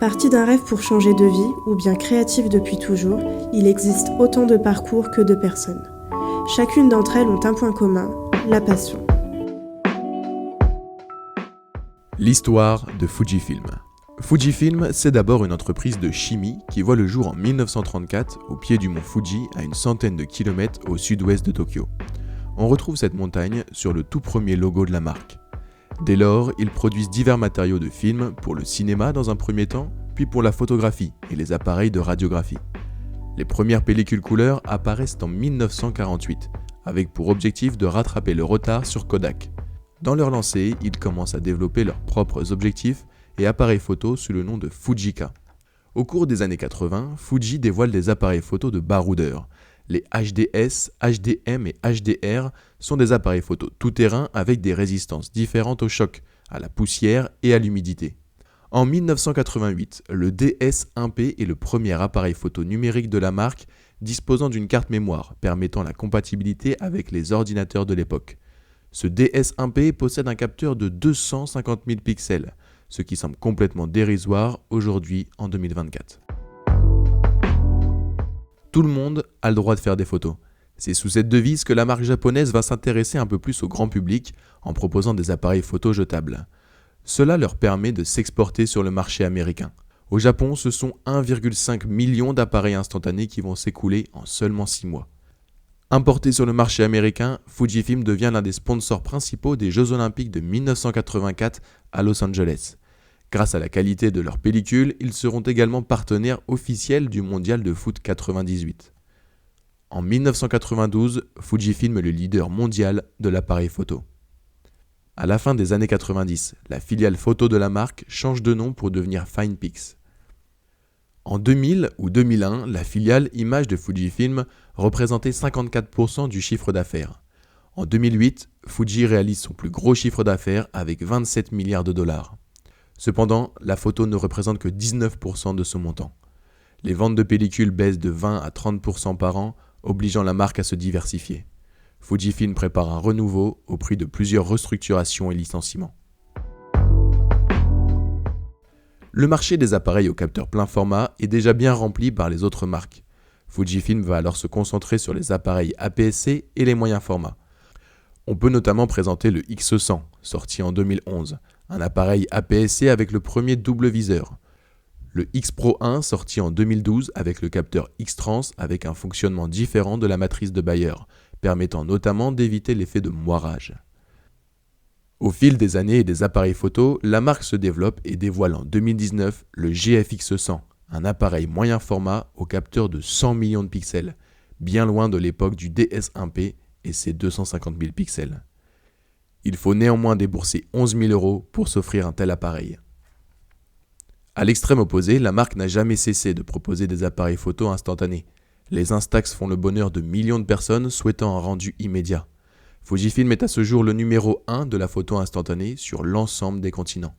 Parti d'un rêve pour changer de vie, ou bien créatif depuis toujours, il existe autant de parcours que de personnes. Chacune d'entre elles ont un point commun, la passion. L'histoire de Fujifilm. Fujifilm, c'est d'abord une entreprise de chimie qui voit le jour en 1934 au pied du mont Fuji à une centaine de kilomètres au sud-ouest de Tokyo. On retrouve cette montagne sur le tout premier logo de la marque. Dès lors, ils produisent divers matériaux de film pour le cinéma dans un premier temps, puis pour la photographie et les appareils de radiographie. Les premières pellicules couleur apparaissent en 1948, avec pour objectif de rattraper le retard sur Kodak. Dans leur lancée, ils commencent à développer leurs propres objectifs et appareils photo sous le nom de Fujica. Au cours des années 80, Fuji dévoile des appareils photo de baroudeur. Les HDS, HDM et HDR sont des appareils photo tout-terrain avec des résistances différentes au choc, à la poussière et à l'humidité. En 1988, le DS1P est le premier appareil photo numérique de la marque disposant d'une carte mémoire permettant la compatibilité avec les ordinateurs de l'époque. Ce DS1P possède un capteur de 250 000 pixels, ce qui semble complètement dérisoire aujourd'hui en 2024. Tout le monde a le droit de faire des photos. C'est sous cette devise que la marque japonaise va s'intéresser un peu plus au grand public en proposant des appareils photo jetables. Cela leur permet de s'exporter sur le marché américain. Au Japon, ce sont 1,5 million d'appareils instantanés qui vont s'écouler en seulement 6 mois. Importé sur le marché américain, Fujifilm devient l'un des sponsors principaux des Jeux Olympiques de 1984 à Los Angeles. Grâce à la qualité de leurs pellicules, ils seront également partenaires officiels du mondial de foot 98. En 1992, Fujifilm est le leader mondial de l'appareil photo. À la fin des années 90, la filiale photo de la marque change de nom pour devenir Finepix. En 2000 ou 2001, la filiale image de Fujifilm représentait 54% du chiffre d'affaires. En 2008, Fuji réalise son plus gros chiffre d'affaires avec 27 milliards de dollars. Cependant, la photo ne représente que 19% de ce montant. Les ventes de pellicules baissent de 20 à 30% par an, obligeant la marque à se diversifier. Fujifilm prépare un renouveau au prix de plusieurs restructurations et licenciements. Le marché des appareils au capteur plein format est déjà bien rempli par les autres marques. Fujifilm va alors se concentrer sur les appareils APS-C et les moyens formats. On peut notamment présenter le X100, sorti en 2011, un appareil APS-C avec le premier double viseur. Le X Pro 1, sorti en 2012 avec le capteur X-Trans avec un fonctionnement différent de la matrice de Bayer, permettant notamment d'éviter l'effet de moirage. Au fil des années et des appareils photo, la marque se développe et dévoile en 2019 le GFX100, un appareil moyen format au capteur de 100 millions de pixels, bien loin de l'époque du DS1P et ses 250 000 pixels. Il faut néanmoins débourser 11 000 € pour s'offrir un tel appareil. À l'extrême opposé, la marque n'a jamais cessé de proposer des appareils photo instantanés. Les Instax font le bonheur de millions de personnes souhaitant un rendu immédiat. Fujifilm est à ce jour le numéro 1 de la photo instantanée sur l'ensemble des continents.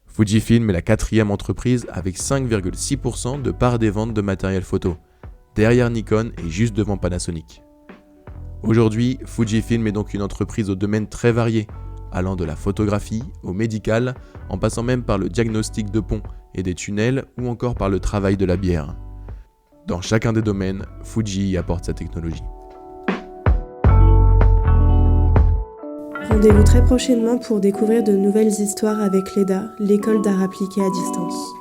Fujifilm est la 4e entreprise avec 5,6% de part des ventes de matériel photo, derrière Nikon et juste devant Panasonic. Aujourd'hui, Fujifilm est donc une entreprise au domaine très varié, allant de la photographie au médical, en passant même par le diagnostic de ponts et des tunnels ou encore par le travail de la bière. Dans chacun des domaines, Fuji y apporte sa technologie. Rendez-vous très prochainement pour découvrir de nouvelles histoires avec l'EDA, l'école d'art appliqué à distance.